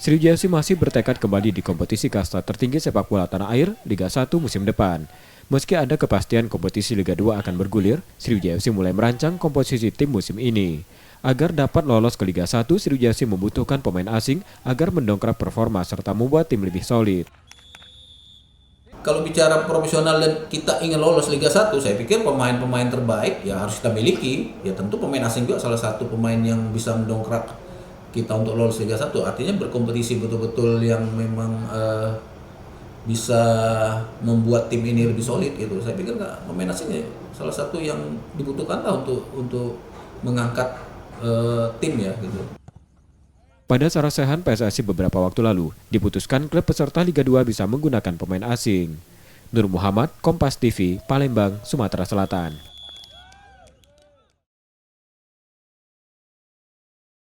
Sriwijaya FC masih bertekad kembali di kompetisi kasta tertinggi sepak bola tanah air Liga 1 musim depan. Meski ada kepastian kompetisi Liga 2 akan bergulir, Sriwijaya FC mulai merancang komposisi tim musim ini. Agar dapat lolos ke Liga 1, Sriwijaya FC membutuhkan pemain asing agar mendongkrak performa serta membuat tim lebih solid. Kalau bicara profesional dan kita ingin lolos Liga 1, saya pikir pemain-pemain terbaik ya harus kita miliki. Ya tentu pemain asing juga salah satu pemain yang bisa mendongkrak kita untuk lolos Liga 1. Artinya berkompetisi betul-betul yang memang bisa membuat tim ini lebih solid gitu. Saya pikir pemain asing ya salah satu yang dibutuhkan lah untuk mengangkat tim ya gitu. Pada sarasehan PSSI beberapa waktu lalu, diputuskan klub peserta Liga 2 bisa menggunakan pemain asing. Nur Muhammad, Kompas TV, Palembang, Sumatera Selatan.